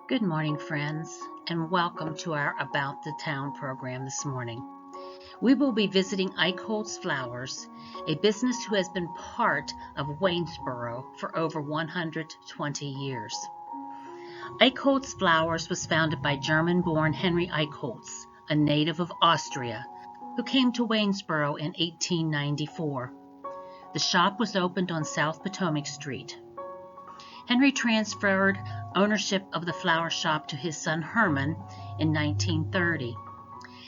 Good morning, friends, and welcome to our About the Town program this morning. We will be visiting Eichholz Flowers, a business who has been part of Waynesboro for over 120 years. Eichholz Flowers was founded by German-born Henry Eichholz, a native of Austria, who came to Waynesboro in 1894. The shop was opened on South Potomac Street. Henry transferred ownership of the flower shop to his son Herman in 1930,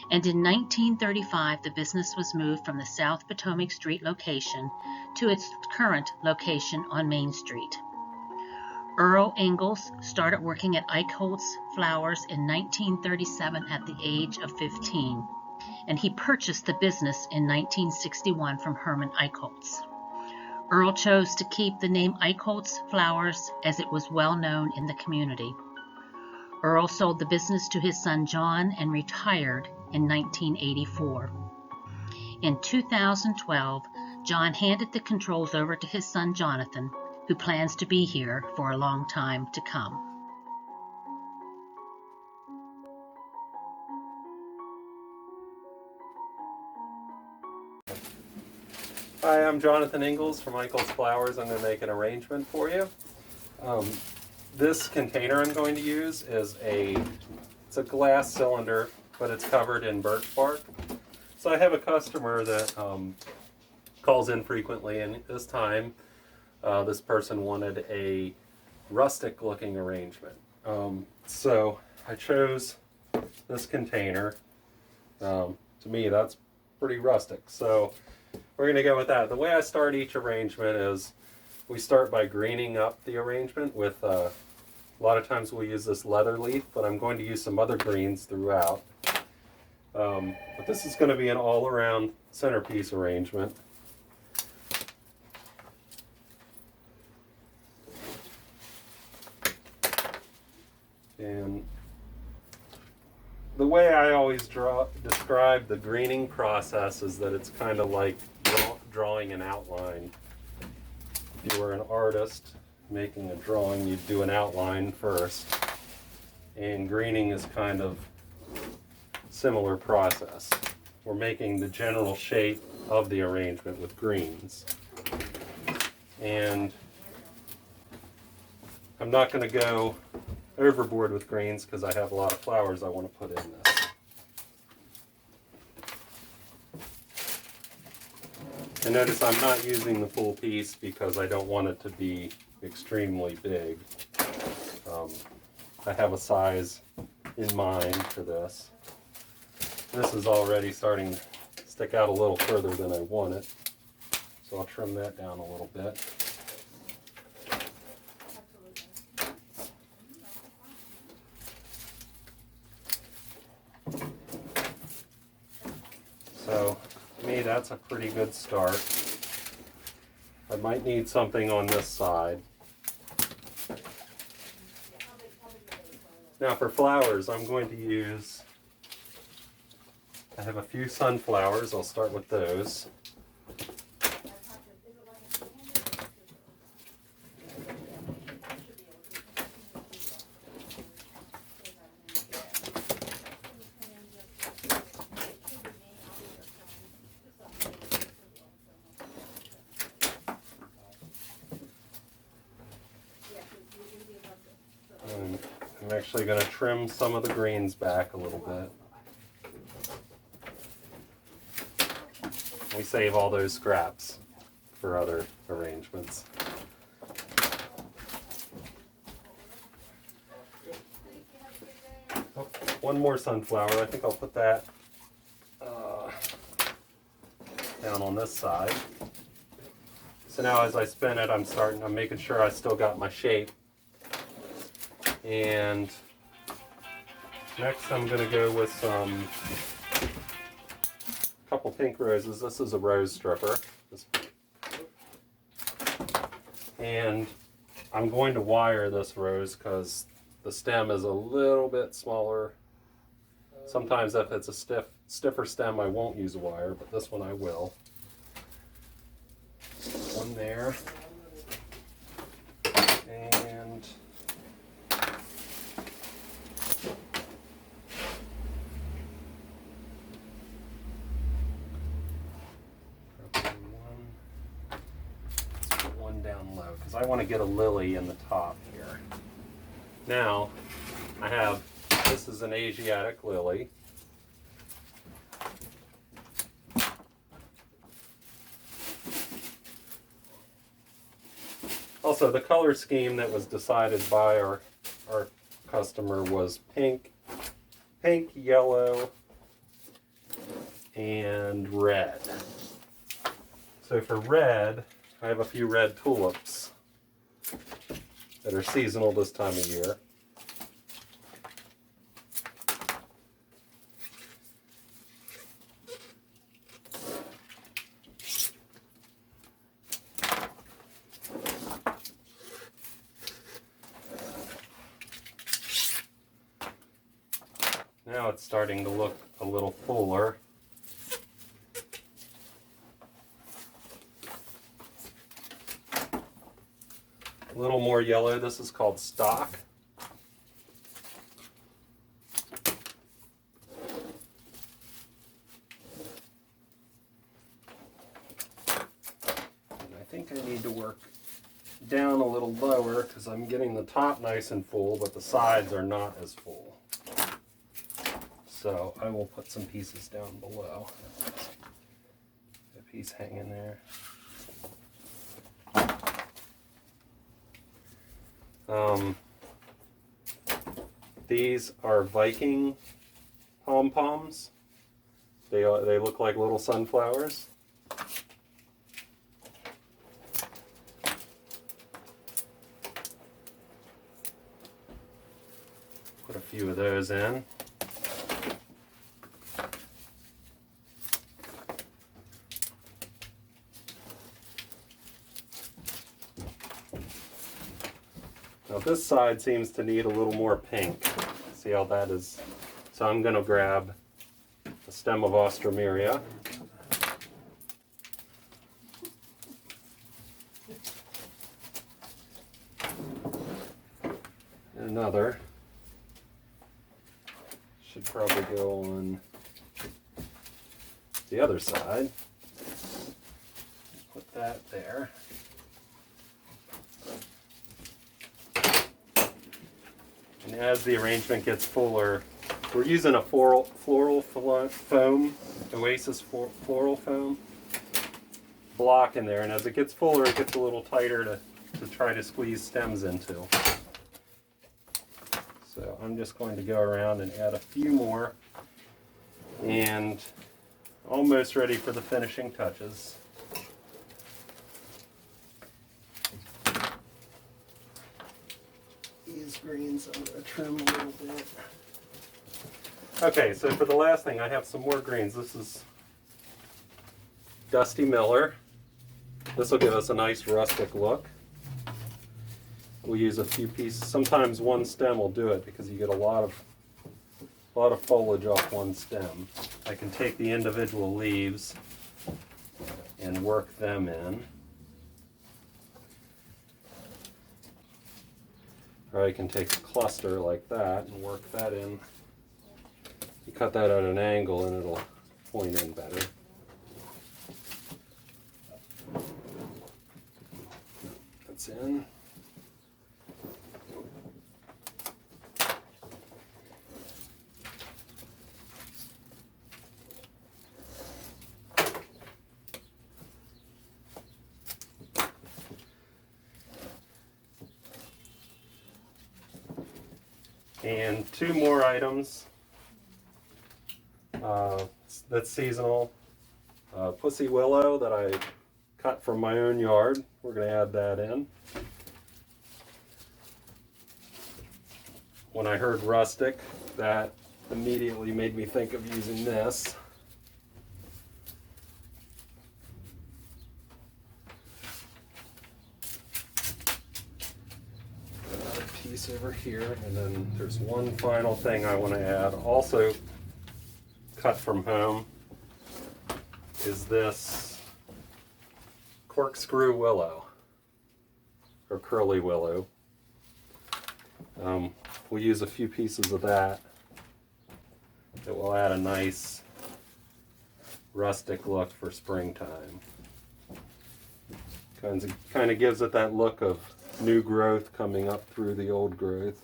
and in 1935 the business was moved from the South Potomac Street location to its current location on Main Street. Earl Ingalls started working at Eichholz Flowers in 1937 at the age of 15, and he purchased the business in 1961 from Herman Eichholz. Earl chose to keep the name Eichholz Flowers as it was well known in the community. Earl sold the business to his son John and retired in 1984. In 2012, John handed the controls over to his son Jonathan, who plans to be here for a long time to come. Hi, I'm Jonathan Ingalls from Eichholz Flowers. I'm going to make an arrangement for you. This container I'm going to use is it's a glass cylinder, but it's covered in birch bark. So I have a customer that calls in frequently, and this time this person wanted a rustic looking arrangement. So I chose this container. To me, that's pretty rustic. So we're going to go with that. The way I start each arrangement is we start by greening up the arrangement with, a lot of times we'll use this leather leaf, but I'm going to use some other greens throughout. But this is going to be an all-around centerpiece arrangement. And the way I always describe the greening process is that it's kind of like drawing an outline. If you were an artist making a drawing, you'd do an outline first. And greening is kind of similar process. We're making the general shape of the arrangement with greens. And I'm not going to go overboard with greens because I have a lot of flowers I want to put in this. And notice I'm not using the full piece because I don't want it to be extremely big. I have a size in mind for this. This is already starting to stick out a little further than I want it, so I'll trim that down a little bit. So, to me, that's a pretty good start. I might need something on this side. Now for flowers, I'm going to use, I have a few sunflowers. I'll start with those. I'm actually going to trim some of the greens back a little bit. We save all those scraps for other arrangements. Oh, one more sunflower. I think I'll put that down on this side. So now as I spin it, I'm making sure I still got my shape. And next I'm going to go with a couple pink roses. This is a rose stripper. And I'm going to wire this rose because the stem is a little bit smaller. Sometimes if it's a stiffer stem I won't use a wire, but this one I will. One there. And I want to get a lily in the top here. Now, this is an Asiatic lily. Also, the color scheme that was decided by our customer was pink, yellow, and red. So for red, I have a few red tulips that are seasonal this time of year. Now it's starting to look a little fuller. A little more yellow. This is called stock. And I think I need to work down a little lower because I'm getting the top nice and full, but the sides are not as full. So I will put some pieces down below. A piece hanging there. These are Viking pom-poms. They look like little sunflowers. Put a few of those in. Now this side seems to need a little more pink. See how that is? So I'm going to grab a stem of Ostromeria. And another. Should probably go on the other side. Put that there. And as the arrangement gets fuller, we're using a floral foam, Oasis floral foam block in there. And as it gets fuller, it gets a little tighter to try to squeeze stems into. So I'm just going to go around and add a few more. And almost ready for the finishing touches. These greens I'm going to trim a little bit. Okay, so for the last thing, I have some more greens. This is Dusty Miller. This will give us a nice rustic look. We'll use a few pieces. Sometimes one stem will do it because you get a lot of foliage off one stem. I can take the individual leaves and work them in. Or I can take a cluster like that and work that in. You cut that at an angle and it'll point in better. That's in. And two more items that's seasonal. Pussy willow that I cut from my own yard. We're going to add that in. When I heard rustic, that immediately made me think of using this. Piece over here, and then there's one final thing I want to add, also cut from home, is this corkscrew willow, or curly willow. We'll use a few pieces of that. It will add a nice rustic look for springtime. Kind of gives it that look of new growth coming up through the old growth.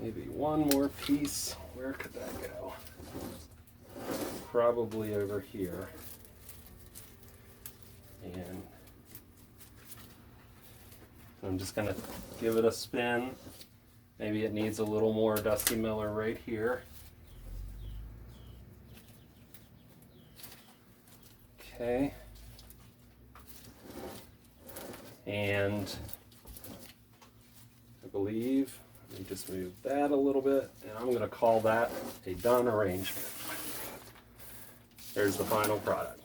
Maybe one more piece. Where could that go? Probably over here. And I'm just going to give it a spin. Maybe it needs a little more Dusty Miller right here. Okay. And I believe, let me just move that a little bit, and I'm going to call that a done arrangement. There's the final product.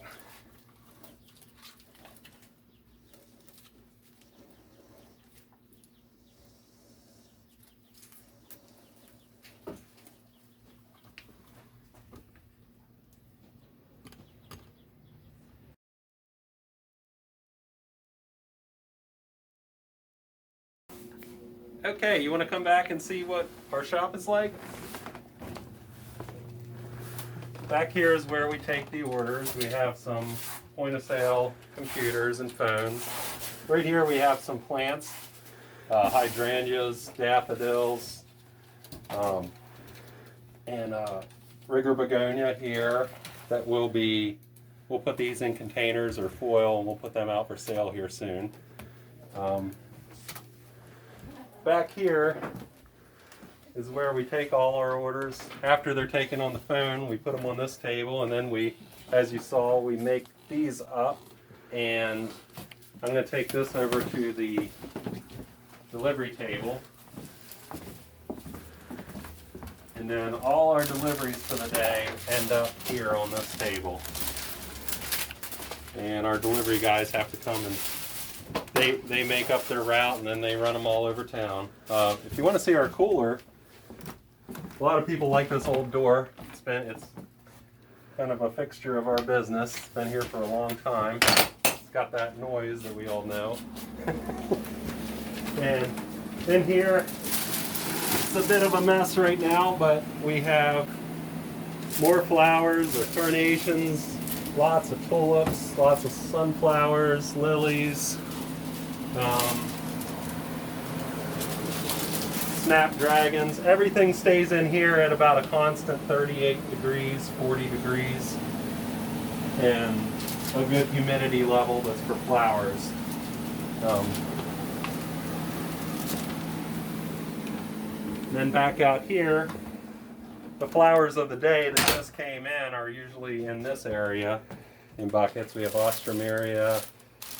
Okay, you want to come back and see what our shop is like? Back here is where we take the orders. We have some point of sale computers and phones. Right here we have some plants, hydrangeas, daffodils, and rigor begonia here that we'll put these in containers or foil, and we'll put them out for sale here soon. Back here is where we take all our orders. After they're taken on the phone, we put them on this table, and then we, as you saw, we make these up. And I'm going to take this over to the delivery table. And then all our deliveries for the day end up here on this table. And our delivery guys have to come and they make up their route, and then they run them all over town. If you want to see our cooler, a lot of people like this old door. It's kind of a fixture of our business. It's been here for a long time. It's got that noise that we all know. And in here, it's a bit of a mess right now, but we have more flowers or carnations, lots of tulips, lots of sunflowers, lilies, snapdragons. Everything stays in here at about a constant 38 degrees, 40 degrees, and a good humidity level that's for flowers. Then back out here, the flowers of the day that just came in are usually in this area in buckets. We have Ostromeria,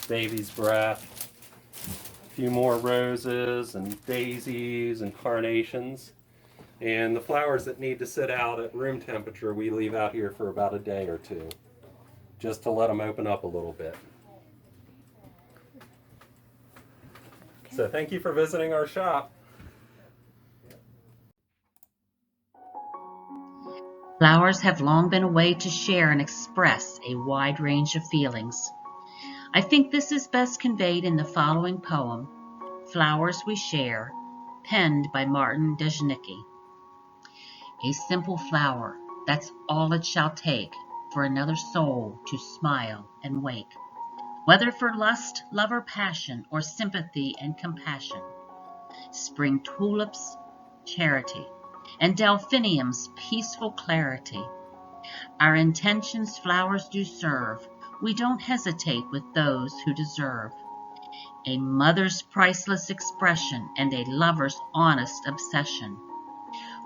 Baby's Breath, a few more roses and daisies and carnations. And the flowers that need to sit out at room temperature, we leave out here for about a day or two, just to let them open up a little bit. So thank you for visiting our shop. Flowers have long been a way to share and express a wide range of feelings. I think this is best conveyed in the following poem, Flowers We Share, penned by Martin Dejnicki. A simple flower, that's all it shall take for another soul to smile and wake, whether for lust, love, or passion, or sympathy and compassion. Spring tulips, charity, and delphinium's peaceful clarity. Our intentions flowers do serve. We don't hesitate with those who deserve. A mother's priceless expression and a lover's honest obsession.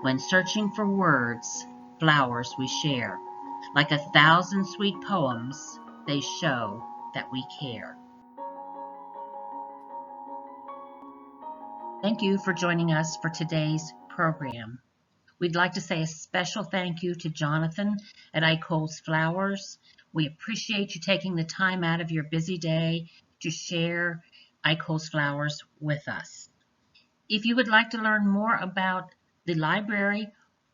When searching for words, flowers we share. Like 1,000 sweet poems, they show that we care. Thank you for joining us for today's program. We'd like to say a special thank you to Jonathan at Eichholz Flowers. We appreciate you taking the time out of your busy day to share Eichholz Flowers with us. If you would like to learn more about the library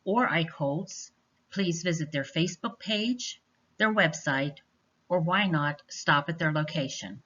or Eichholz, please visit their Facebook page, their website, or why not stop at their location.